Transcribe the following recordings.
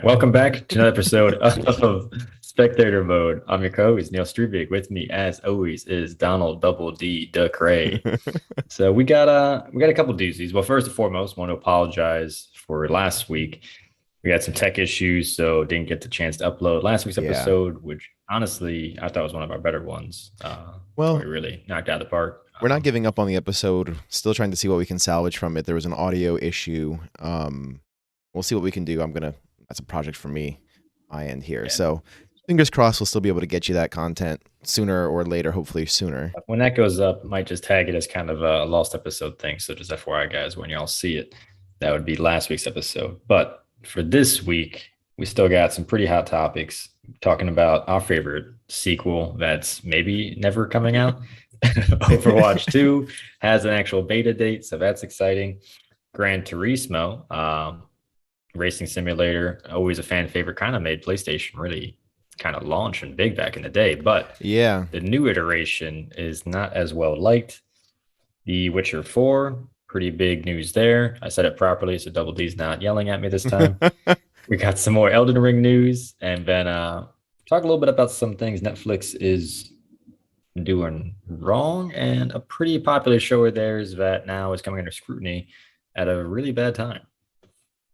right, welcome back to another episode of Spectator Mode. I'm your co-host Neil Strebig. With me, as always, is Donald Double D DeCray. So we got a couple doozies. Well, first and foremost, want to apologize for last week. We had some tech issues, so didn't get the chance to upload last week's Yeah. episode, which honestly I thought was one of our better ones. We Well, really knocked out of the park. we're not giving up on the episode. Still trying to see what we can salvage from it. There was an audio issue. We'll see what we can do. That's a project for me, my end here. Yeah. So fingers crossed we'll still be able to get you that content sooner or later, hopefully sooner. When that goes up, might just tag it as kind of a lost episode thing. So just FYI, guys, when y'all see it, that would be last week's episode. But for this week, we still got some pretty hot topics talking about our favorite sequel that's maybe never coming out. Overwatch 2 has an actual beta date, so that's exciting. Gran Turismo, racing simulator, always a fan favorite, kind of made PlayStation really kind of launch and big back in the day. But Yeah. the new iteration is not as well liked. The Witcher 4, pretty big news there. I said it properly, so Double D's not yelling at me this time. We got some more Elden Ring news, and then talk a little bit about some things Netflix is doing wrong, and a pretty popular show of theirs that now is coming under scrutiny at a really bad time.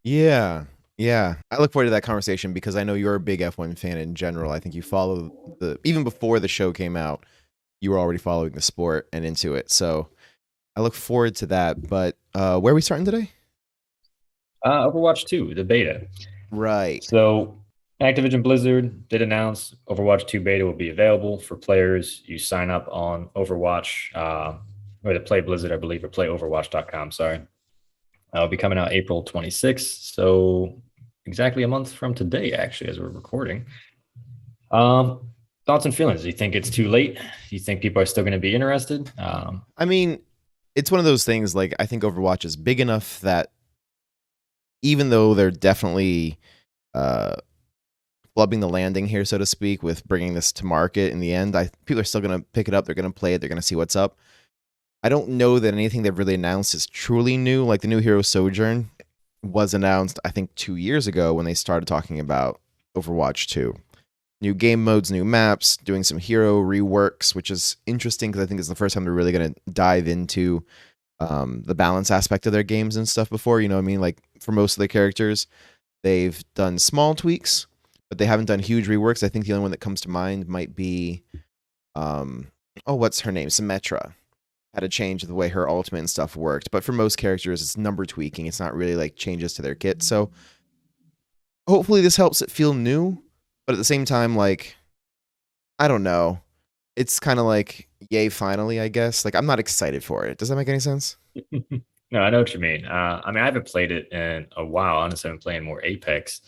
Yeah. Yeah. I look forward to that conversation because I know you're a big F1 fan in general. I think you follow even before the show came out, you were already following the sport and into it. So I look forward to that. But where are we starting today? Overwatch 2, the beta. Right. So Activision Blizzard did announce Overwatch 2 beta will be available for players. You sign up on Overwatch, or to Play Blizzard, I believe, or playoverwatch.com. Sorry. It'll be coming out April 26th. So exactly a month from today, actually, as we're recording. Thoughts and feelings? Do you think it's too late? Do you think people are still going to be interested? I mean, it's one of those things, like, I think Overwatch is big enough that even though they're definitely flubbing the landing here, so to speak, with bringing this to market in the end, people are still going to pick it up. They're going to play it. They're going to see what's up. I don't know that anything they've really announced is truly new. Like the new hero Sojourn was announced, I think, 2 years ago when they started talking about Overwatch 2. New game modes, new maps, doing some hero reworks, which is interesting because I think it's the first time they're really going to dive into the balance aspect of their games and stuff before. You know what I mean? Like for most of the characters, they've done small tweaks, but they haven't done huge reworks. I think the only one that comes to mind might be, what's her name? Symmetra. Had to change the way her ultimate and stuff worked. But for most characters, it's number tweaking. It's not really like changes to their kit. So hopefully this helps it feel new. But at the same time, like, I don't know. It's kind of like, yay, finally, I guess. Like, I'm not excited for it. Does that make any sense? No, I know what you mean. I haven't played it in a while. Honestly, I've been playing more Apex,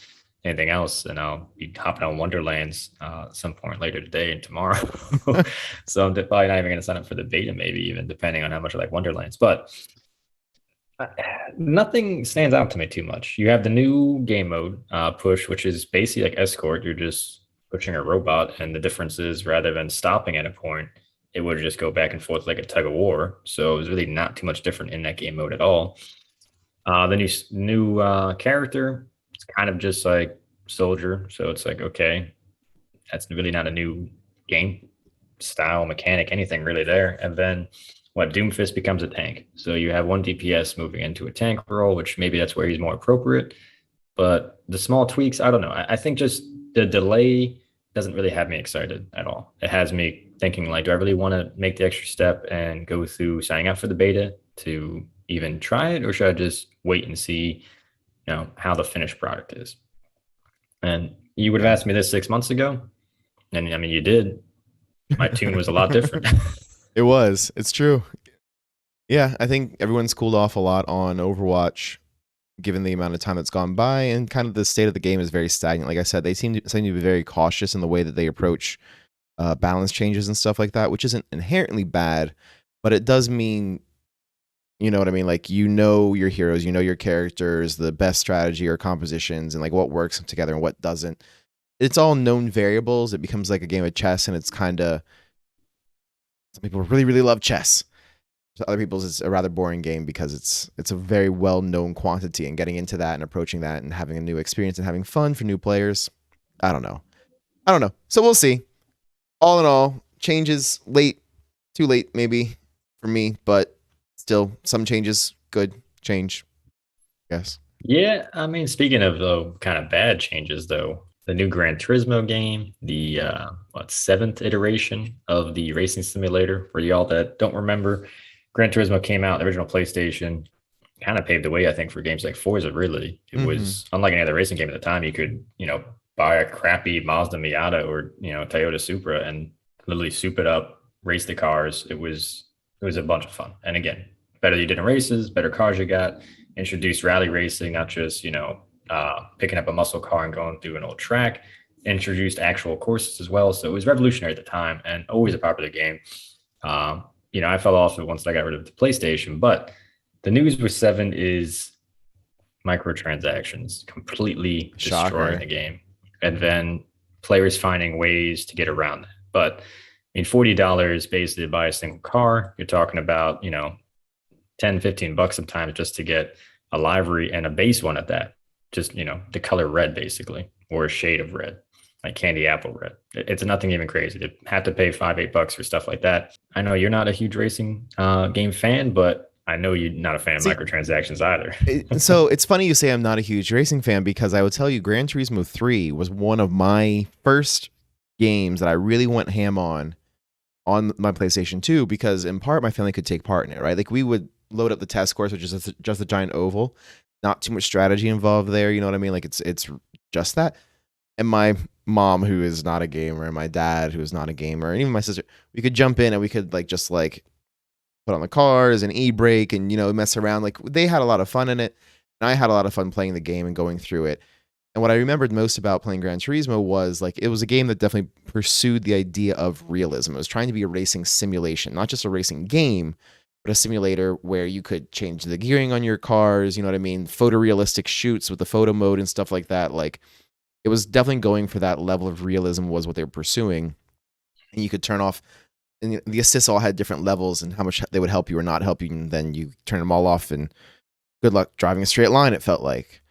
anything else, and I'll be hopping on Wonderlands at some point later today and tomorrow. So I'm probably not even going to sign up for the beta, maybe even depending on how much I like Wonderlands. But uh, nothing stands out to me too much. You have the new game mode push, which is basically like escort. You're just pushing a robot, and the difference is rather than stopping at a point, it would just go back and forth like a tug of war. So it was really not too much different in that game mode at all. The new character, it's kind of just like soldier. So it's like, okay, that's really not a new game style, mechanic, anything really there. And then what Doomfist becomes a tank. So you have one DPS moving into a tank role, which maybe that's where he's more appropriate. But the small tweaks, I don't know. I think just the delay doesn't really have me excited at all. It has me thinking like, do I really want to make the extra step and go through signing up for the beta to even try it, or should I just wait and see, how the finished product is? And you would have Yeah. asked me this 6 months ago, and I mean, you did. My tune was a lot different. It was. It's true. Yeah, I think everyone's cooled off a lot on Overwatch, given the amount of time that's gone by, and kind of the state of the game is very stagnant. Like I said, they seem to be very cautious in the way that they approach balance changes and stuff like that, which isn't inherently bad, but it does mean, you know what I mean? Like, you know your heroes, you know your characters, the best strategy or compositions, and like what works together and what doesn't. It's all known variables. It becomes like a game of chess, and it's kind of, some people really, really love chess. to other people's it's a rather boring game because it's a very well known quantity, and getting into that and approaching that and having a new experience and having fun for new players. I don't know. I don't know. So we'll see. All in all, changes late, too late maybe for me, but still some changes, good change. Yes. Yeah, I mean, speaking of kind of bad changes though, the new Gran Turismo game, the seventh iteration of the racing simulator. For y'all that don't remember, Gran Turismo came out, the original PlayStation, kind of paved the way, I think, for games like Forza. Really, it was unlike any other racing game at the time. You could, buy a crappy Mazda Miata or Toyota Supra and literally soup it up, race the cars. It was a bunch of fun. And again, better you did in races, better cars you got. Introduced rally racing, not just picking up a muscle car and going through an old track. Introduced actual courses as well, so it was revolutionary at the time and always a popular game. I fell off it once I got rid of the PlayStation, but the news with 7 is microtransactions completely destroying the game, and then players finding ways to get around that. But I mean, $40 basically to buy a single car. You're talking about 10, $15 sometimes just to get a livery and a base one at that. Just, the color red basically, or a shade of red, like candy apple red. It's nothing even crazy to have to pay $5-8 for stuff like that. I know you're not a huge racing game fan, but I know you're not a fan of microtransactions either. So it's funny you say I'm not a huge racing fan, because I will tell you Gran Turismo 3 was one of my first games that I really went ham on my PlayStation 2, because in part my family could take part in it, right? Like we would load up the test course, which is just a giant oval, not too much strategy involved there. You know what I mean? Like it's just that. And my mom, who is not a gamer, and my dad, who is not a gamer, and even my sister, we could jump in and we could just put on the cars and e-brake and mess around. Like they had a lot of fun in it, and I had a lot of fun playing the game and going through it. And what I remembered most about playing Gran Turismo was it was a game that definitely pursued the idea of realism. It was trying to be a racing simulation, not just a racing game, but a simulator where you could change the gearing on your cars, you know what I mean? Photorealistic shoots with the photo mode and stuff like that. Like it was definitely going for that level of realism was what they were pursuing. And you could turn off, and the assists all had different levels and how much they would help you or not help you. And then you turn them all off and good luck driving a straight line, it felt like.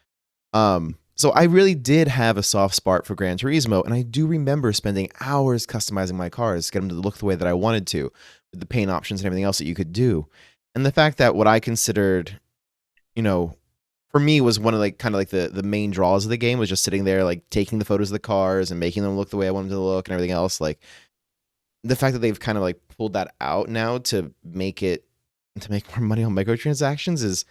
So I really did have a soft spot for Gran Turismo, and I do remember spending hours customizing my cars, get them to look the way that I wanted to, with the paint options and everything else that you could do. And the fact that what I considered, for me was one of the main draws of the game was just sitting there, taking the photos of the cars and making them look the way I wanted them to look and everything else. Like the fact that they've kind of pulled that out now to make more money on microtransactions is,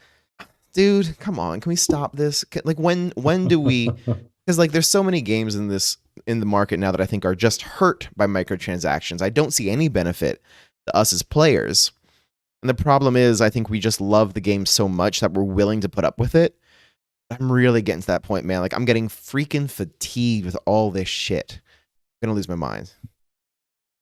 dude, come on, can we stop this? When do we? Because there's so many games in the market now that I think are just hurt by microtransactions. I don't see any benefit to us as players. And the problem is, I think we just love the game so much that we're willing to put up with it. I'm really getting to that point, man. I'm getting freaking fatigued with all this shit. I'm gonna lose my mind.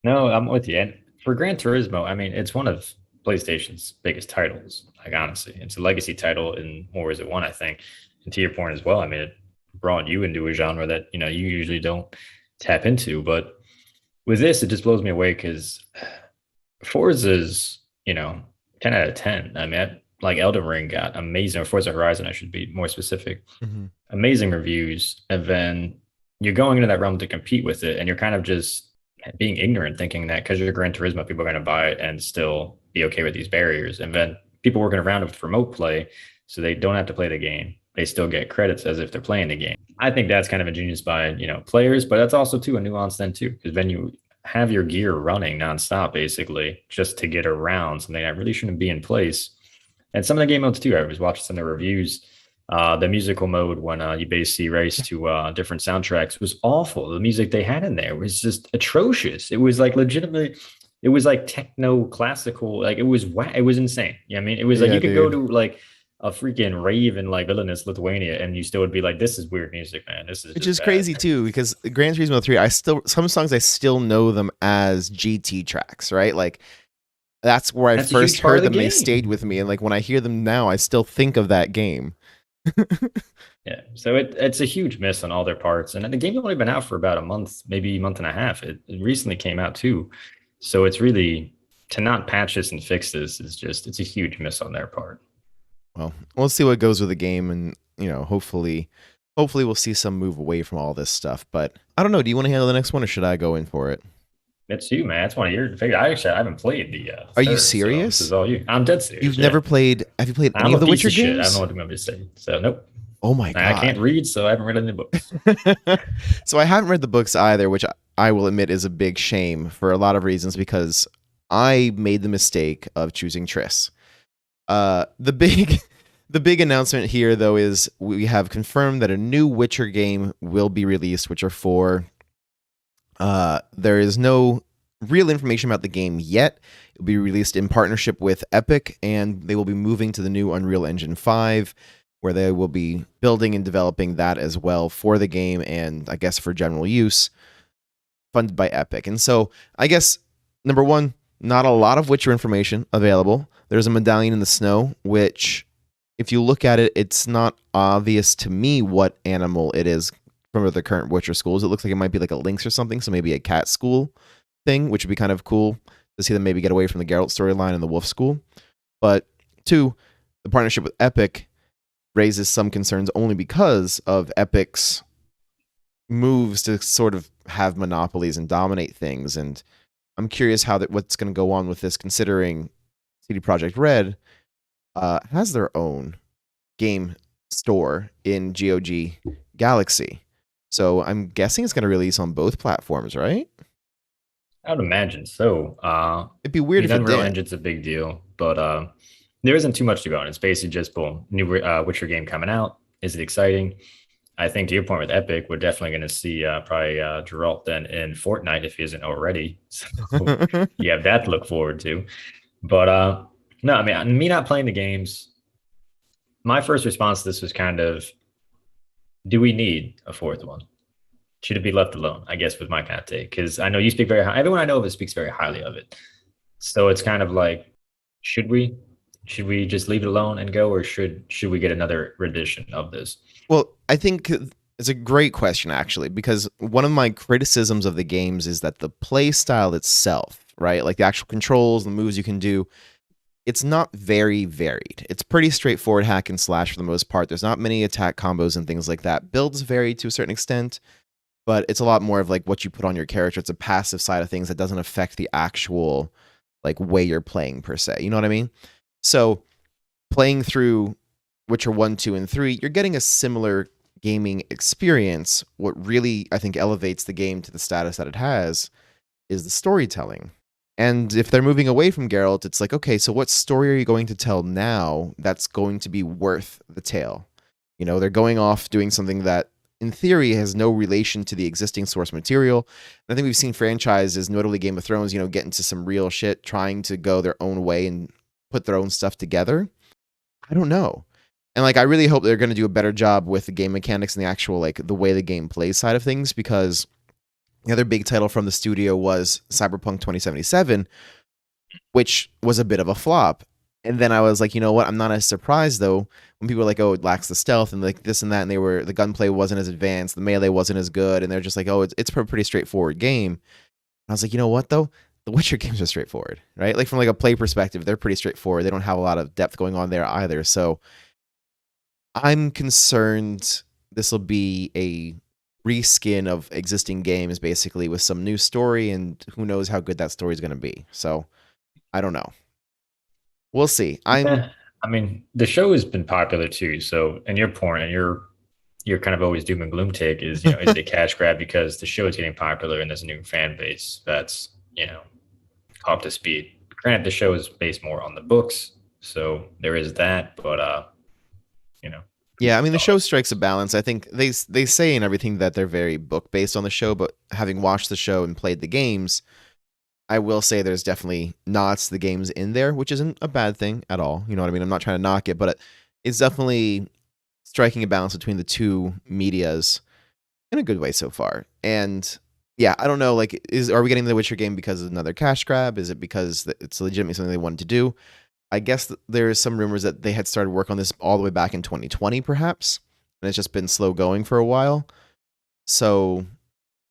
No, I'm with you. And for Gran Turismo, I mean, it's one of PlayStation's biggest titles. Honestly, it's a legacy title in more ways than one, I think. And to your point as well, I mean, it brought you into a genre that you usually don't tap into. But with this, it just blows me away because Forza's 10 out of 10. I mean, like Elden Ring got amazing, or Forza Horizon, I should be more specific. Amazing reviews, and then you're going into that realm to compete with it, and you're kind of just being ignorant, thinking that because you're Gran Turismo, people are going to buy it and still be okay with these barriers. And then people working around it with remote play, so they don't have to play the game. They still get credits as if they're playing the game. I think that's kind of ingenious by players, but that's also too a nuance then too, because then you have your gear running nonstop basically just to get around something that really shouldn't be in place. And some of the game modes too. I was watching some of the reviews. The musical mode when you basically race to different soundtracks was awful. The music they had in there was just atrocious. It was legitimately, it was techno classical. It was it was insane. I mean, it was you could go to a freaking rave in Vilnius, Lithuania, and you still would be like, this is weird music, man. This is which is crazy too, because Gran Turismo 3, some songs I still know them as GT tracks, right? That's where I first heard them. They stayed with me, and when I hear them now, I still think of that game. Yeah, so it's a huge miss on all their parts, and the game's only been out for about a month, maybe a month and a half. It recently came out too, so it's really to not patch this and fix this is just it's a huge miss on their part. Well, we'll see what goes with the game, and hopefully we'll see some move away from all this stuff. But I don't know. Do you want to handle the next one, or should I go in for it? It's you, man. It's one of your favorite. I haven't played the Are you third, so this is serious? all you. I'm dead serious. You've Yeah, never played? Have you played any I'm of a the piece Witcher of shit. I don't games? know what I'm going to say. So nope. Oh my I can't god. read, so I haven't read any books. So I haven't read the books either, which I will admit is a big shame for a lot of reasons because I made the mistake of choosing Triss. The big the big announcement here though is we have confirmed that a new Witcher game will be released, Witcher 4. There is no real information about the game yet. It will be released in partnership with Epic, and they will be moving to the new Unreal Engine 5, where they will be building and developing that as well for the game and I guess for general use, funded by Epic. And so I guess, number one, not a lot of Witcher information available. There's a medallion in the snow, which, if you look at it, it's not obvious to me what animal it is from the current Witcher schools. It looks like it might be like a lynx or something, so maybe a cat school thing, which would be kind of cool to see them maybe get away from the Geralt storyline and the wolf school. But two, the partnership with Epic raises some concerns only because of Epic's moves to sort of have monopolies and dominate things. And I'm curious what's going to go on with this, considering CD Projekt Red has their own game store in GOG Galaxy. So I'm guessing it's going to release on both platforms, right? I would imagine so. It'd be weird if it Unreal did. Engine's a big deal, but there isn't too much to go on. It's basically just boom, new Witcher game coming out. Is it exciting? I think to your point with Epic, we're definitely going to see probably Geralt then in Fortnite if he isn't already. So you have that to look forward to. But no, I mean, me not playing the games, my first response to this was kind of, do we need a fourth one? Should it be left alone? I guess was my kind of take, because I know you speak very high. Everyone I know of it speaks very highly of it. So it's kind of like, should we? Should we just leave it alone and go, or should we get another rendition of this? Well, I think it's a great question, actually, because one of my criticisms of the games is that the play style itself, right, like the actual controls, the moves you can do, it's not very varied. It's pretty straightforward hack and slash for the most part. There's not many attack combos and things like that. Builds vary to a certain extent, but it's a lot more of like what you put on your character. It's a passive side of things that doesn't affect the actual like way you're playing per se. You know what I mean? So playing through Witcher 1, 2, and 3, you're getting a similar gaming experience. What really, I think, elevates the game to the status that it has is the storytelling. And if they're moving away from Geralt, it's like, okay, so what story are you going to tell now that's going to be worth the tale? They're going off doing something that, in theory, has no relation to the existing source material. And I think we've seen franchises, notably Game of Thrones, get into some real shit, trying to go their own way and put their own stuff together. I don't know. And like, I really hope they're going to do a better job with the game mechanics and the actual, like, the way the game plays side of things, because the other big title from the studio was Cyberpunk 2077, which was a bit of a flop. And then I was like, you know what? I'm not as surprised though when people were like, oh, it lacks the stealth and like this and that, and the gunplay wasn't as advanced, the melee wasn't as good, and they're just like, oh, it's a pretty straightforward game. And I was like, you know what though? The Witcher games are straightforward, right? Like from like a play perspective, they're pretty straightforward. They don't have a lot of depth going on there either. So I'm concerned this will be a reskin of existing games, basically, with some new story, and who knows how good that story is going to be. So I don't know. We'll see. Yeah, I mean, the show has been popular too. So, and your point, and your kind of always doom and gloom take is, is it a cash grab because the show is getting popular and there's a new fan base that's, up to speed. Granted, the show is based more on the books, so there is that. But yeah, I mean, the show strikes a balance. I think they say in everything that they're very book based on the show, but having watched the show and played the games, I will say there's definitely nods to the games in there, which isn't a bad thing at all. You know what I mean? I'm not trying to knock it, but it's definitely striking a balance between the two medias in a good way so far. And yeah, I don't know, like, are we getting the Witcher game because of another cash grab? Is it because it's legitimately something they wanted to do? I guess there is some rumors that they had started work on this all the way back in 2020, perhaps, and it's just been slow going for a while. So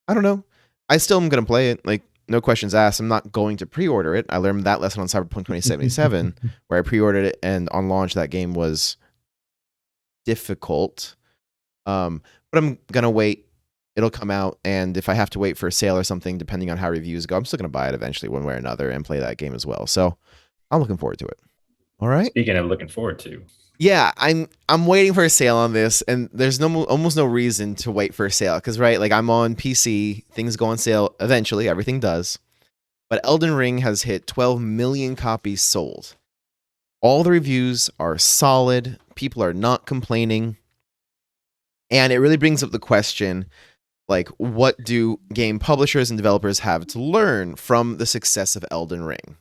I don't know. I still am gonna play it. Like, no questions asked, I'm not going to pre-order it. I learned that lesson on Cyberpunk 2077, where I pre-ordered it, and on launch that game was difficult. But I'm gonna wait. It'll come out, and if I have to wait for a sale or something, depending on how reviews go, I'm still gonna buy it eventually, one way or another, and play that game as well. So I'm looking forward to it. All right. Speaking of looking forward to, Yeah, I'm waiting for a sale on this, and there's almost no reason to wait for a sale because right, like I'm on PC, things go on sale eventually, everything does. But Elden Ring has hit 12 million copies sold. All the reviews are solid. People are not complaining. And it really brings up the question, like, what do game publishers and developers have to learn from the success of Elden Ring?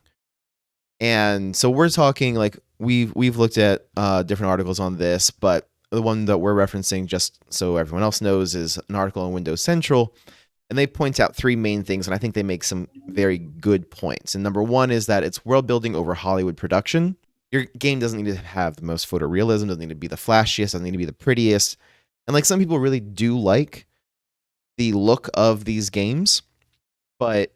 And so we're talking, like, we've looked at different articles on this, but the one that we're referencing, just so everyone else knows, is an article on Windows Central. And they point out three main things, and I think they make some very good points. And number one is that it's world building over Hollywood production. Your game doesn't need to have the most photorealism, doesn't need to be the flashiest, doesn't need to be the prettiest. And like some people really do like the look of these games, but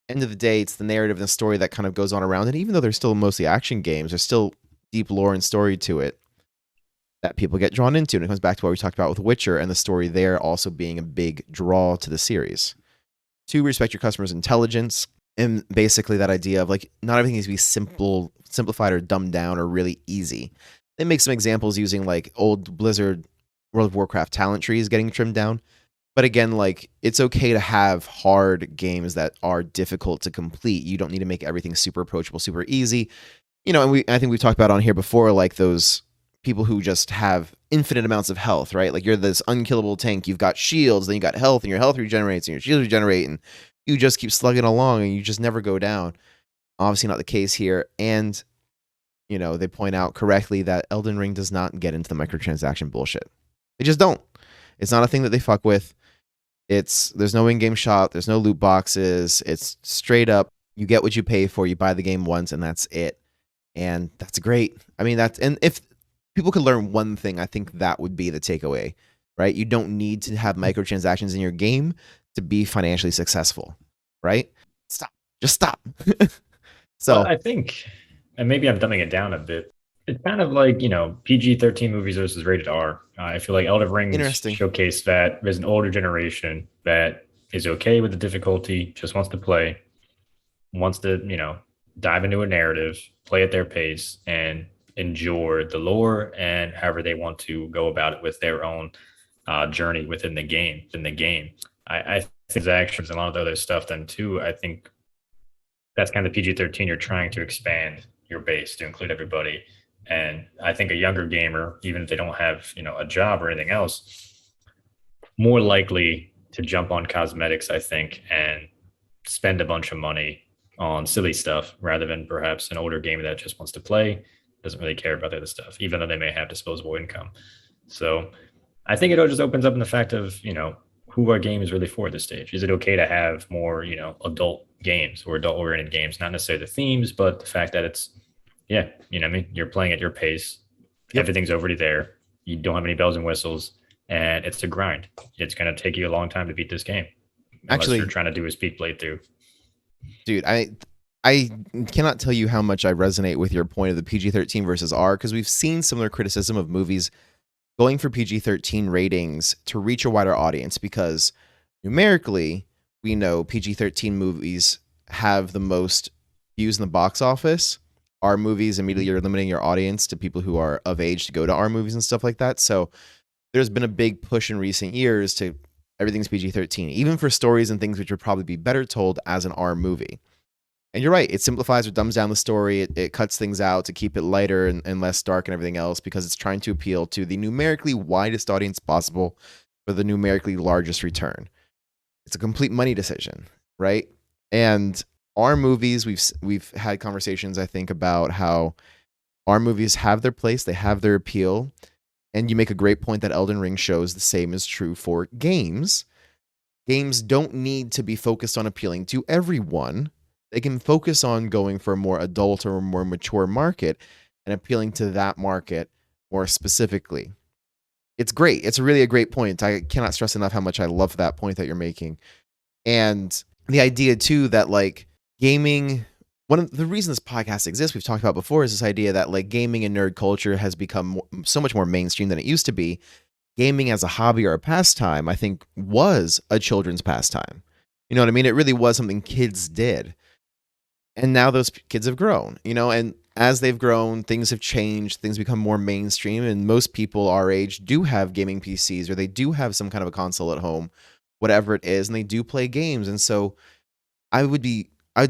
end of the day, it's the narrative and the story that kind of goes on around it. Even though they're still mostly action games, there's still deep lore and story to it that people get drawn into. And it comes back to what we talked about with Witcher and the story there also being a big draw to the series. Two, respect your customers' intelligence. And basically that idea of like, not everything needs to be simplified or dumbed down or really easy. They make some examples using like old Blizzard World of Warcraft talent trees getting trimmed down. But again, like, it's okay to have hard games that are difficult to complete. You don't need to make everything super approachable, super easy. You know, and I think we've talked about on here before, like those people who just have infinite amounts of health, right? Like you're this unkillable tank. You've got shields, then you got health, and your health regenerates, and your shields regenerate, and you just keep slugging along, and you just never go down. Obviously not the case here. And, you know, they point out correctly that Elden Ring does not get into the microtransaction bullshit. They just don't. It's not a thing that they fuck with. There's no in-game shop, there's no loot boxes. It's straight up, you get what you pay for, you buy the game once, and that's it. And that's great. I mean, and if people could learn one thing, I think that would be the takeaway, right? You don't need to have microtransactions in your game to be financially successful, right? Stop. Just stop. So I think, and maybe I'm dumbing it down a bit, it's kind of like, you know, PG-13 movies versus rated R. I feel like Elden Ring showcased that there's an older generation that is okay with the difficulty, just wants to play, wants to, you know, dive into a narrative, play at their pace, and enjoy the lore and however they want to go about it with their own journey within the game. I think actions and a lot of the other stuff then too. I think that's kind of PG-13. You're trying to expand your base to include everybody. And I think a younger gamer, even if they don't have, you know, a job or anything else, more likely to jump on cosmetics, I think, and spend a bunch of money on silly stuff rather than perhaps an older gamer that just wants to play, doesn't really care about the other stuff, even though they may have disposable income. So I think it all just opens up in the fact of, you know, who our game is really for at this stage. Is it okay to have more, you know, adult games or adult oriented games? Not necessarily the themes, but the fact that it's, yeah, you know what I mean? You're playing at your pace. Yep. Everything's already there. You don't have any bells and whistles, and it's a grind. It's going to take you a long time to beat this game. Actually, you're trying to do a speed playthrough. Dude, I cannot tell you how much I resonate with your point of the PG-13 versus R, because we've seen similar criticism of movies going for PG-13 ratings to reach a wider audience, because numerically, we know PG-13 movies have the most views in the box office. R movies, immediately you're limiting your audience to people who are of age to go to R movies and stuff like that. So there's been a big push in recent years to everything's PG-13, even for stories and things which would probably be better told as an R movie. And you're right, it simplifies or dumbs down the story. It cuts things out to keep it lighter and less dark and everything else, because it's trying to appeal to the numerically widest audience possible for the numerically largest return. It's a complete money decision, right? And R movies, we've had conversations, I think, about how R movies have their place, they have their appeal, and you make a great point that Elden Ring shows the same is true for games. Games don't need to be focused on appealing to everyone. They can focus on going for a more adult or more mature market and appealing to that market more specifically. It's great. It's really a great point. I cannot stress enough how much I love that point that you're making. And the idea too that like gaming, one of the reasons this podcast exists, we've talked about before, is this idea that like gaming and nerd culture has become so much more mainstream than it used to be. Gaming as a hobby or a pastime, I think, was a children's pastime. You know what I mean? It really was something kids did. And now those kids have grown, and as they've grown, things have changed, things become more mainstream, and most people our age do have gaming PCs, or they do have some kind of a console at home, whatever it is, and they do play games. And so I'd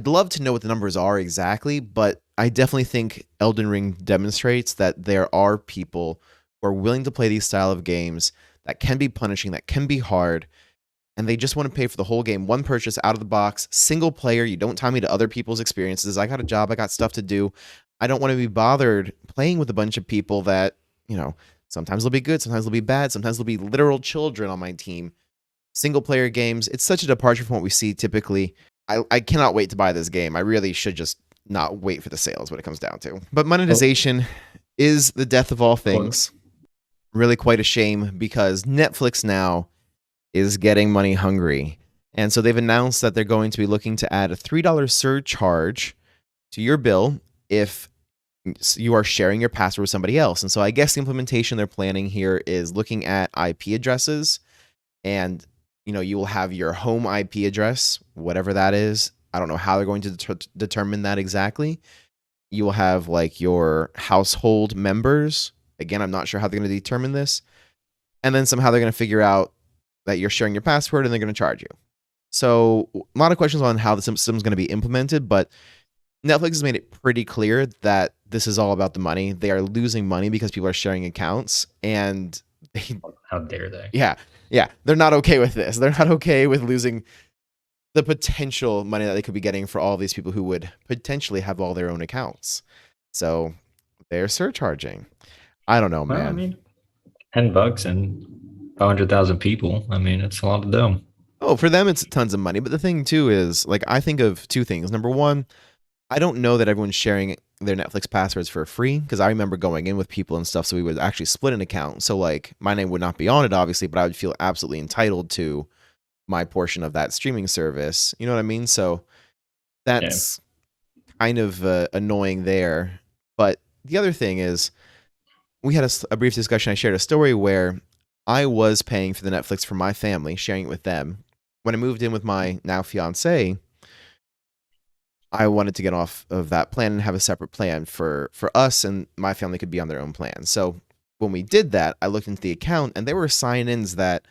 love to know what the numbers are exactly, but I definitely think Elden Ring demonstrates that there are people who are willing to play these style of games that can be punishing, that can be hard, and they just want to pay for the whole game, one purchase out of the box, single player. You don't tie me to other people's experiences. I got a job, I got stuff to do. I don't want to be bothered playing with a bunch of people that, sometimes they'll be good, sometimes they'll be bad, sometimes they'll be literal children on my team. Single player games, it's such a departure from what we see typically. I cannot wait to buy this game. I really should just not wait for the sales, what it comes down to. But monetization is the death of all things. Really quite a shame, because Netflix now is getting money hungry. And so they've announced that they're going to be looking to add a $3 surcharge to your bill if you are sharing your password with somebody else. And so I guess the implementation they're planning here is looking at IP addresses, and you will have your home IP address, whatever that is. I don't know how they're going to determine that exactly. You will have like your household members. Again, I'm not sure how they're going to determine this. And then somehow they're going to figure out that you're sharing your password, and they're going to charge you. So a lot of questions on how the system is going to be implemented, but Netflix has made it pretty clear that this is all about the money. They are losing money because people are sharing accounts, and how dare they? Yeah. They're not okay with this. They're not okay with losing the potential money that they could be getting for all these people who would potentially have all their own accounts. So they're surcharging. I don't know, man. Well, I mean, $10 and 500,000 people. I mean, it's a lot of dough. Oh, for them, it's tons of money. But the thing, too, is like I think of two things. Number one, I don't know that everyone's sharing their Netflix passwords for free, because I remember going in with people and stuff, so we would actually split an account. So like my name would not be on it, obviously, but I would feel absolutely entitled to my portion of that streaming service. You know what I mean? So that's kind of annoying there. But the other thing is, we had a brief discussion. I shared a story where I was paying for the Netflix for my family, sharing it with them. When I moved in with my now fiance, I wanted to get off of that plan and have a separate plan for us, and my family could be on their own plan. So when we did that, I looked into the account, and there were sign-ins that,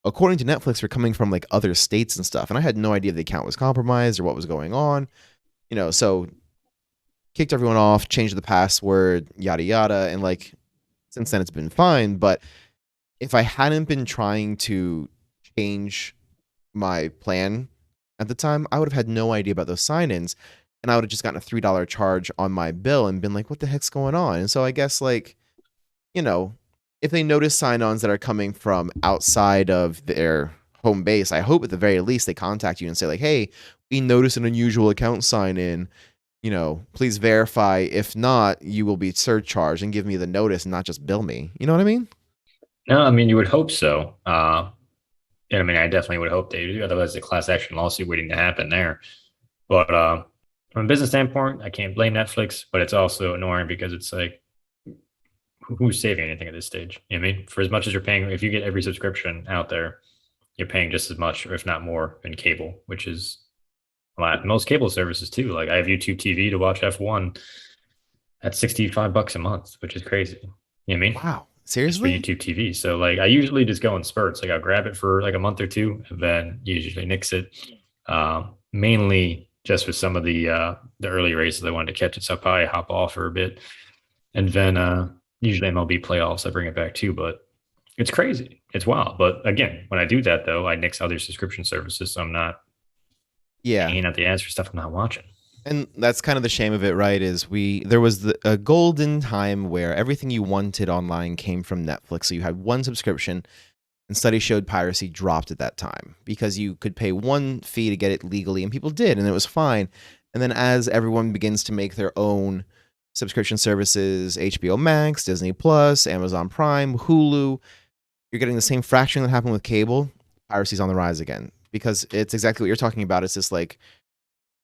according to Netflix, were coming from like other states and stuff. And I had no idea the account was compromised or what was going on. So kicked everyone off, changed the password, yada, yada. And like, since then it's been fine. But if I hadn't been trying to change my plan at the time, I would have had no idea about those sign-ins, and I would have just gotten a $3 charge on my bill and been like, what the heck's going on? And so I guess like, if they notice sign-ons that are coming from outside of their home base, I hope at the very least they contact you and say like, hey, we noticed an unusual account sign-in, please verify. If not, you will be surcharged, and give me the notice and not just bill me. You know what I mean? No, I mean, you would hope so. And I mean, I definitely would hope they do. Otherwise, a class action lawsuit waiting to happen there. But from a business standpoint, I can't blame Netflix, but it's also annoying because it's like, who's saving anything at this stage? You know what I mean? For as much as you're paying, if you get every subscription out there, you're paying just as much, or if not more, in cable, which is a lot. Most cable services too. Like I have YouTube TV to watch F1 at $65 a month, which is crazy. You know what I mean? Wow. Seriously? For YouTube TV. So like I usually just go in spurts. Like I'll grab it for like a month or two and then usually nix it. Mainly just with some of the early races I wanted to catch it. So I'll probably hop off for a bit. And then usually MLB playoffs, I bring it back too. But it's crazy. It's wild. But again, when I do that though, I nix other subscription services. So I'm not paying out the ads for stuff I'm not watching. And that's kind of the shame of it, right? Is there was a golden time where everything you wanted online came from Netflix. So you had one subscription, and studies showed piracy dropped at that time because you could pay one fee to get it legally, and people did, and it was fine. And then as everyone begins to make their own subscription services, HBO Max, Disney Plus, Amazon Prime, Hulu, you're getting the same fraction that happened with cable. Piracy's on the rise again. because it's exactly what you're talking about. It's this like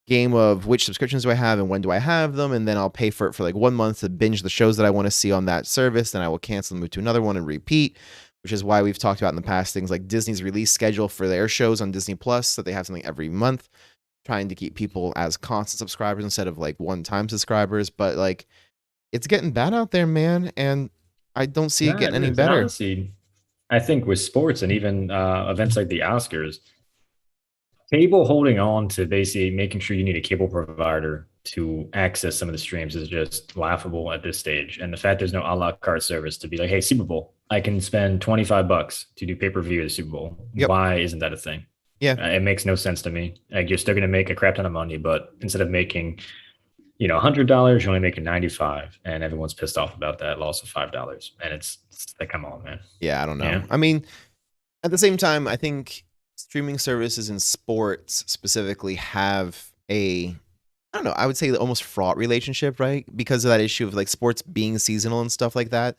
game of which subscriptions do I have and when do I have them, and then I'll pay for it for like 1 month to binge the shows that I want to see on that service. Then I will cancel and move to another one and repeat, which is why we've talked about in the past things like Disney's release schedule for their shows on Disney Plus, that they have something every month, trying to keep people as constant subscribers instead of like one-time subscribers. But like, it's getting bad out there, man, and I don't see it Yeah, getting it any is. And better. honestly, I think with sports and even events like the Oscars, cable holding on to basically making sure you need a cable provider to access some of the streams is just laughable at this stage. And the fact there's no a la carte service to be like, hey, Super Bowl, I can spend $25 to do pay-per-view of the Super Bowl. Yep. Why isn't that a thing? Yeah. It makes no sense to me. Like you're still going to make a crap ton of money, but instead of making, $100, you're only making 95, and everyone's pissed off about that loss of $5. And it's like, come on, man. Yeah, I don't know. Yeah. I mean, at the same time, I think streaming services in sports specifically have I don't know, I would say almost fraught relationship, right? Because of that issue of like sports being seasonal and stuff like that.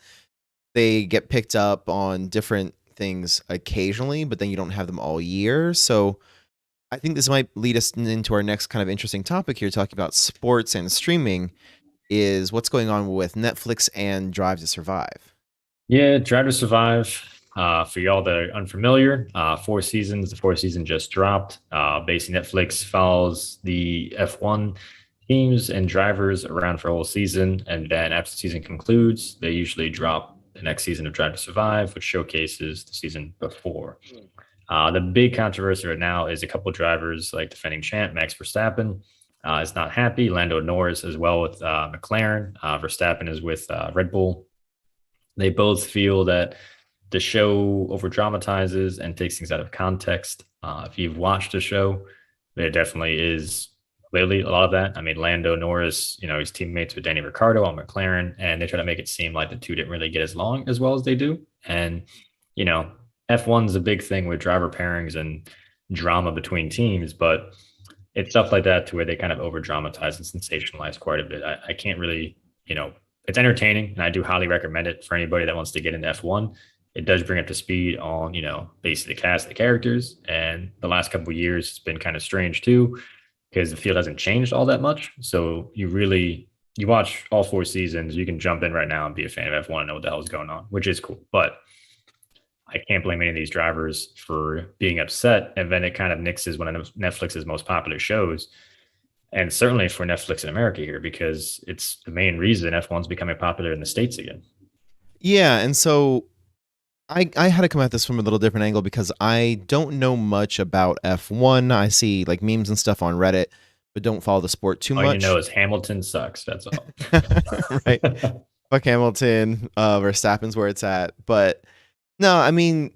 They get picked up on different things occasionally, but then you don't have them all year. So I think this might lead us into our next kind of interesting topic here, talking about sports and streaming, is what's going on with Netflix and Drive to Survive. Yeah, Drive to Survive. For y'all that are unfamiliar, 4 seasons. The fourth season just dropped. Basically, Netflix follows the F1 teams and drivers around for a whole season. And then after the season concludes, they usually drop the next season of Drive to Survive, which showcases the season before. The big controversy right now is a couple of drivers like defending champ Max Verstappen is not happy. Lando Norris as well with McLaren. Verstappen is with Red Bull. They both feel that the show over dramatizes and takes things out of context. If you've watched the show, there definitely is clearly a lot of that. I mean, Lando Norris, he's teammates with Danny Ricciardo on McLaren, and they try to make it seem like the two didn't really get as well as they do. And, F1 is a big thing with driver pairings and drama between teams, but it's stuff like that to where they kind of over dramatize and sensationalize quite a bit. I can't really, it's entertaining, and I do highly recommend it for anybody that wants to get into F1. It does bring up to speed on, basically the cast, the characters. And the last couple of years, it's been kind of strange too, because the field hasn't changed all that much. So you watch all 4 seasons, you can jump in right now and be a fan of F1 and know what the hell is going on, which is cool. But I can't blame any of these drivers for being upset. And then it kind of nixes one of Netflix's most popular shows. And certainly for Netflix in America here, because it's the main reason F1's becoming popular in the States again. Yeah, and so I had to come at this from a little different angle because I don't know much about F1. I see like memes and stuff on Reddit, but don't follow the sport too much. All you know is Hamilton sucks. That's all. Right. Fuck Hamilton. Verstappen's where it's at. But no, I mean,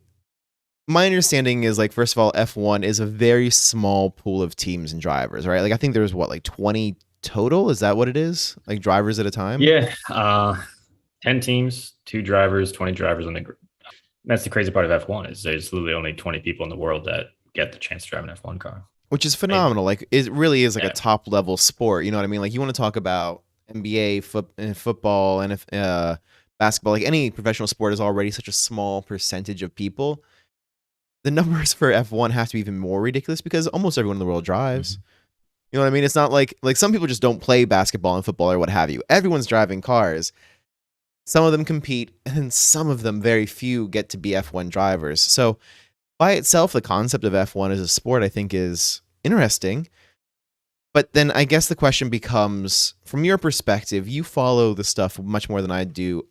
my understanding is like, first of all, F1 is a very small pool of teams and drivers, right? Like I think there's like 20 total. Is that what it is? Like drivers at a time? Yeah. 10 teams, 2 drivers, 20 drivers on the group. That's the crazy part of F1 is there's literally only 20 people in the world that get the chance to drive an F1 car. Which is phenomenal. Like it really is like Yeah. a top level sport. You know what I mean? Like you want to talk about NBA, football, and basketball, like any professional sport is already such a small percentage of people. The numbers for F1 have to be even more ridiculous because almost everyone in the world drives. You know what I mean? It's not like some people just don't play basketball and football or what have you. Everyone's driving cars. Some of them compete, and then some of them, very few, get to be F1 drivers. So by itself, the concept of F1 as a sport, I think, is interesting. But then I guess the question becomes, from your perspective, you follow the stuff much more than I do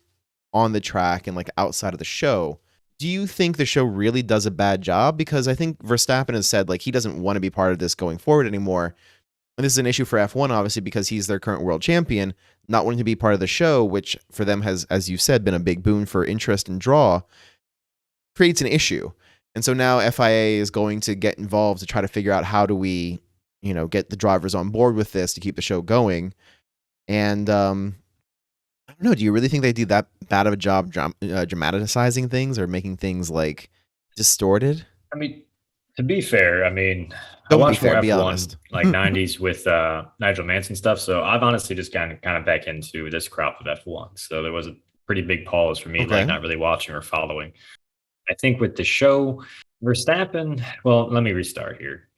on the track and like outside of the show. Do you think the show really does a bad job? Because I think Verstappen has said like he doesn't want to be part of this going forward anymore. And this is an issue for F1, obviously, because he's their current world champion, not wanting to be part of the show, which for them has, as you said, been a big boon for interest and draw, creates an issue. And so now FIA is going to get involved to try to figure out how do we, get the drivers on board with this to keep the show going. And I don't know, do you really think they do that bad of a job dramatizing things or making things like distorted? I mean, to be fair, I mean, Don't I watched be fair, more be F1 honest. like 90s with Nigel Mansell stuff. So I've honestly just gotten kind of back into this crop of F1. So there was a pretty big pause for me, Okay. like not really watching or following. I think with the show, Verstappen, well, let me restart here.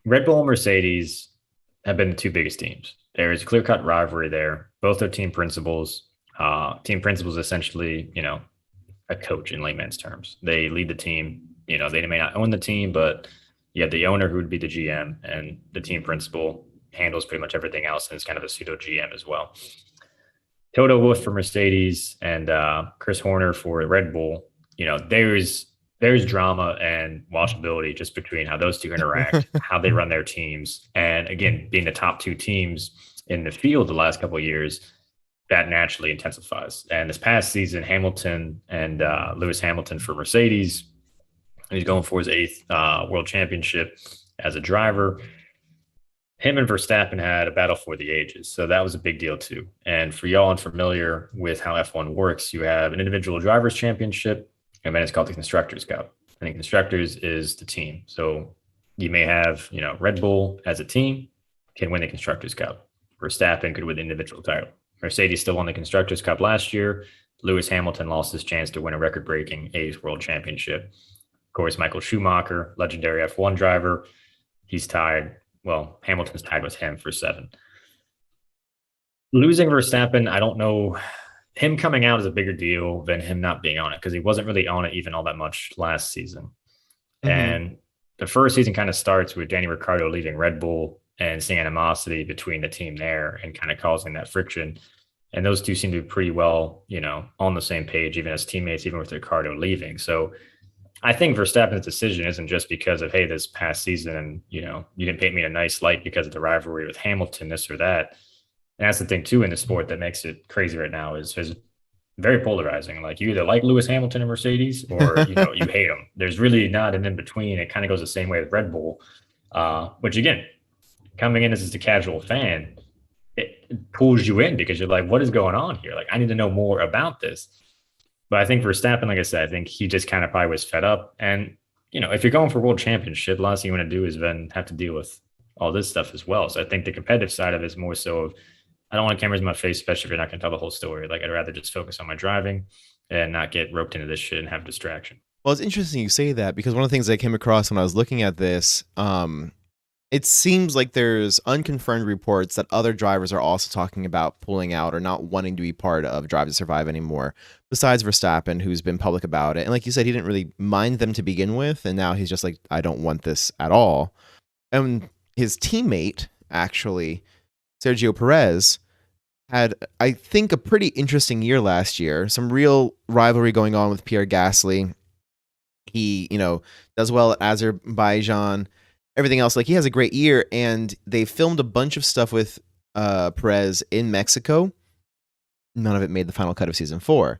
Red Bull and Mercedes have been the two biggest teams. There is a clear cut rivalry there. Both are team principals. Team principals essentially, a coach in layman's terms. They lead the team. They may not own the team, but you have the owner who would be the GM, and the team principal handles pretty much everything else, and is kind of a pseudo GM as well. Toto Wolff for Mercedes and Chris Horner for Red Bull. There's drama and watchability just between how those two interact, how they run their teams, and again, being the top two teams in the field the last couple of years, that naturally intensifies. And this past season, Hamilton and Lewis Hamilton for Mercedes, he's going for his eighth world championship as a driver. Him and Verstappen had a battle for the ages. So that was a big deal too. And for y'all unfamiliar with how F1 works, you have an individual drivers championship, and then it's called the Constructors Cup. And the Constructors is the team. So you may have, Red Bull as a team can win the Constructors Cup. Verstappen could win the individual title. Mercedes still won the Constructors Cup last year. Lewis Hamilton lost his chance to win a record-breaking eighth world championship. Of course, Michael Schumacher, legendary F1 driver, he's tied. Well, Hamilton's tied with him for 7. Losing Verstappen, I don't know. Him coming out is a bigger deal than him not being on it, because he wasn't really on it even all that much last season. Mm-hmm. And the first season kind of starts with Danny Ricciardo leaving Red Bull and seeing animosity between the team there and kind of causing that friction. And those two seem to be pretty well, on the same page, even as teammates, even with Ricciardo leaving. So I think Verstappen's decision isn't just because of, hey, this past season, you didn't paint me in a nice light because of the rivalry with Hamilton, this or that. And that's the thing, too, in the sport that makes it crazy right now is very polarizing. Like, you either like Lewis Hamilton and Mercedes or, you hate them. There's really not an in-between. It kind of goes the same way with Red Bull, which, again, coming in as just a casual fan, it pulls you in because you're like, what is going on here? Like, I need to know more about this. But I think Verstappen, like I said, I think he just kind of probably was fed up. And, if you're going for world championship, the last thing you want to do is then have to deal with all this stuff as well. So I think the competitive side of it is more so of, I don't want cameras in my face, especially if you're not going to tell the whole story. Like, I'd rather just focus on my driving and not get roped into this shit and have distraction. Well, it's interesting you say that, because one of the things I came across when I was looking at this, it seems like there's unconfirmed reports that other drivers are also talking about pulling out or not wanting to be part of Drive to Survive anymore, besides Verstappen, who's been public about it. And like you said, he didn't really mind them to begin with, and now he's just like, I don't want this at all. And his teammate, actually, Sergio Perez, had, I think, a pretty interesting year last year. Some real rivalry going on with Pierre Gasly. He, does well at Azerbaijan. Everything else, like, he has a great year, and they filmed a bunch of stuff with Perez in Mexico. None of it made the final cut of season 4,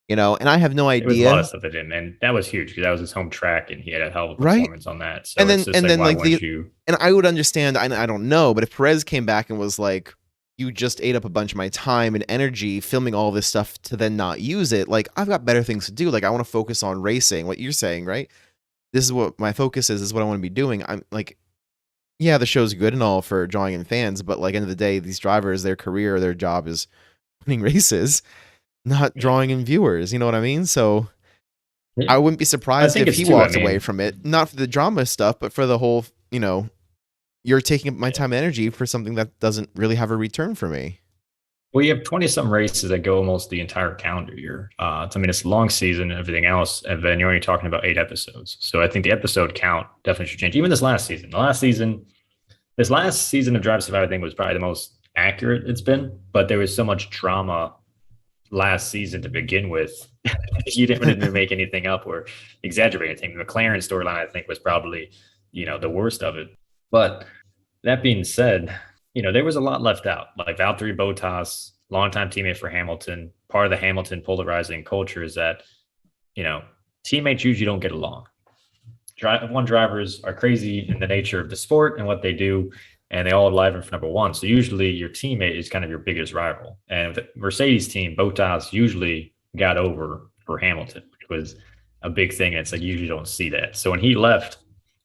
and I have no idea. There was a lot of stuff that didn't, and that was huge because that was his home track, and he had a hell of a performance on that. So and I would understand. I don't know, but if Perez came back and was like, "You just ate up a bunch of my time and energy filming all this stuff to then not use it," like, I've got better things to do. Like, I want to focus on racing. What you're saying, right? This is what my focus is. This is what I want to be doing. I'm like, yeah, the show's good and all for drawing in fans, but like, end of the day, these drivers, their career, their job is winning races, not drawing in viewers. You know what I mean? So I wouldn't be surprised if he walked away from it, not for the drama stuff, but for the whole, you're taking my time and energy for something that doesn't really have a return for me. Well, you have 20-some races that go almost the entire calendar year. It's a long season and everything else, and then you're only talking about 8 episodes. So I think the episode count definitely should change. Even this last season. This last season of Drive to Survive, I think, was probably the most accurate it's been, but there was so much drama last season to begin with. You didn't really make anything up or exaggerate anything. The McLaren storyline, I think, was probably, the worst of it. But that being said, there was a lot left out. Like Valtteri Bottas, longtime teammate for Hamilton. Part of the Hamilton polarizing culture is that, teammates usually don't get along. F1 drivers are crazy in the nature of the sport and what they do, and they all live in for number one. So usually your teammate is kind of your biggest rival. And with the Mercedes team, Bottas usually got over for Hamilton, which was a big thing. And it's like, you usually don't see that. So when he left,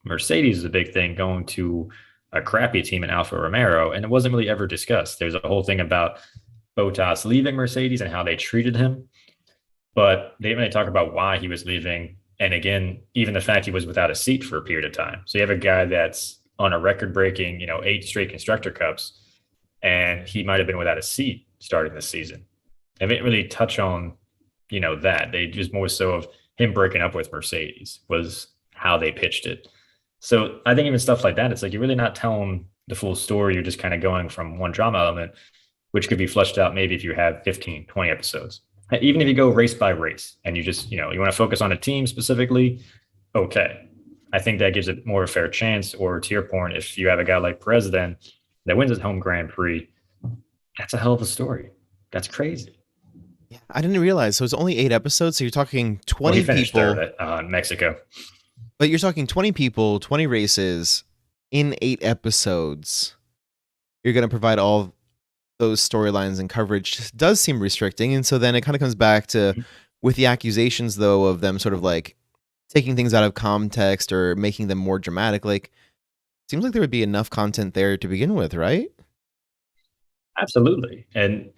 Mercedes is a big thing, going to a crappy team in Alfa Romeo, and it wasn't really ever discussed. There's a whole thing about Bottas leaving Mercedes and how they treated him, but they didn't really talk about why he was leaving And again, even the fact he was without a seat for a period of time. So you have a guy that's on a record breaking, 8 straight Constructor Cups, and he might have been without a seat starting this season. They didn't really touch on, that. They just more so of him breaking up with Mercedes was how they pitched it. So I think even stuff like that, it's like you're really not telling the full story. You're just kind of going from one drama element, which could be fleshed out maybe if you have 15, 20 episodes. Even if you go race by race and you just, you want to focus on a team specifically, okay. I think that gives it more of a fair chance. Or to your point, if you have a guy like President that wins his home Grand Prix, that's a hell of a story. That's crazy. Yeah, I didn't realize. So it's only 8 episodes. So you're talking Well, 20 he finished people. third at Mexico. But you're talking 20 people, 20 races in 8 episodes. You're going to provide all those storylines and coverage. Does seem restricting. And so then it kind of comes back to, with the accusations, though, of them sort of like taking things out of context or making them more dramatic. Like, seems like there would be enough content there to begin with, right? Absolutely. And,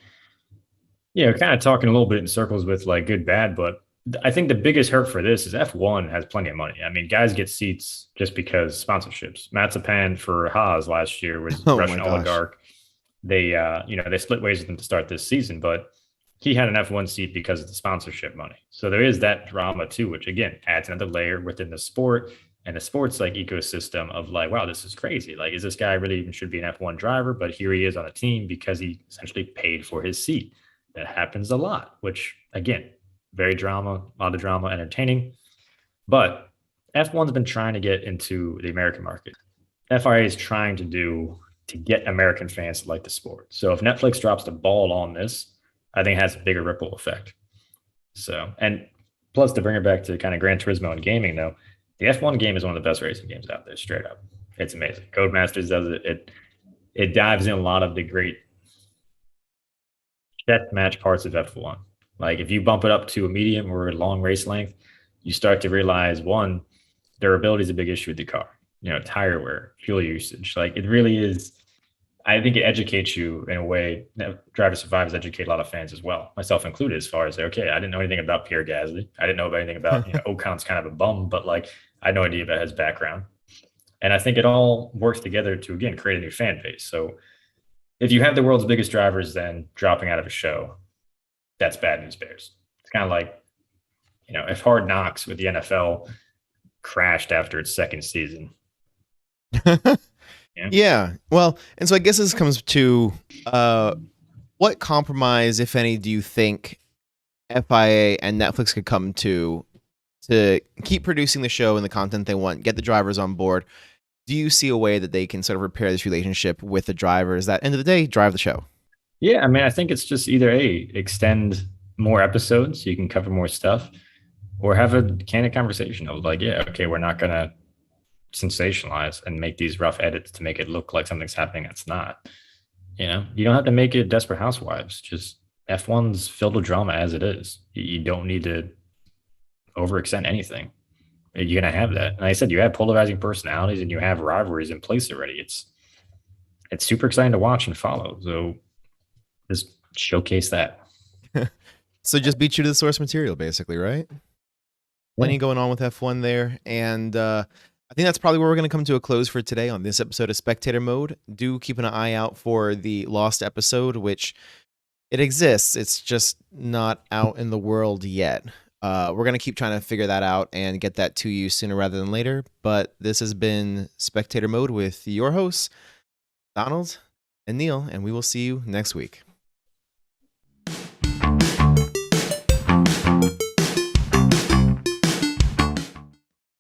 kind of talking a little bit in circles with like good, bad, but I think the biggest hurt for this is F1 has plenty of money. I mean, guys get seats just because sponsorships. Matsupan for Haas last year was Oh my Russian gosh. oligarch. They split ways with him to start this season, but he had an F1 seat because of the sponsorship money. So there is that drama too, which again adds another layer within the sport and the sports like ecosystem of like, wow, this is crazy. Like, is this guy really even should be an F1 driver? But here he is on a team because he essentially paid for his seat. That happens a lot, which again, very drama, a lot of drama, entertaining. But F1's been trying to get into the American market. FIA is trying to do to get American fans to like the sport. So if Netflix drops the ball on this, I think it has a bigger ripple effect. So, and plus to bring it back to kind of Gran Turismo and gaming, though, the F1 game is one of the best racing games out there, straight up. It's amazing. Codemasters does it. It dives in a lot of the great death match parts of F1. Like if you bump it up to a medium or a long race length, you start to realize one, durability is a big issue with the car. Tire wear, fuel usage. Like it really is. I think it educates you in a way that Drive to Survive has educated a lot of fans as well, myself included, as far as okay, I didn't know anything about Pierre Gasly. I didn't know about anything about Ocon's kind of a bum, but like I had no idea about his background. And I think it all works together to again create a new fan base. So if you have the world's biggest drivers then dropping out of a show, that's bad news bears. It's kind of like, if Hard Knocks with the NFL crashed after its second season. Yeah. Yeah. Well, and so I guess this comes to what compromise, if any, do you think FIA and Netflix could come to keep producing the show and the content they want, get the drivers on board? Do you see a way that they can sort of repair this relationship with the drivers that, end of the day, drive the show? Yeah, I mean, I think it's just either extend more episodes so you can cover more stuff, or have a candid conversation of like, yeah, okay, we're not gonna sensationalize and make these rough edits to make it look like something's happening that's not. You don't have to make it Desperate Housewives. Just F1's filled with drama as it is. You don't need to overextend anything. You're gonna have that. And like I said, you have polarizing personalities and you have rivalries in place already. It's super exciting to watch and follow. So just showcase that. So just beat you to the source material, basically, right? Plenty going on with F1 there. And I think that's probably where we're going to come to a close for today on this episode of Spectator Mode. Do keep an eye out for the lost episode, which it exists. It's just not out in the world yet. We're going to keep trying to figure that out and get that to you sooner rather than later. But this has been Spectator Mode with your hosts, Donald and Neil, and we will see you next week.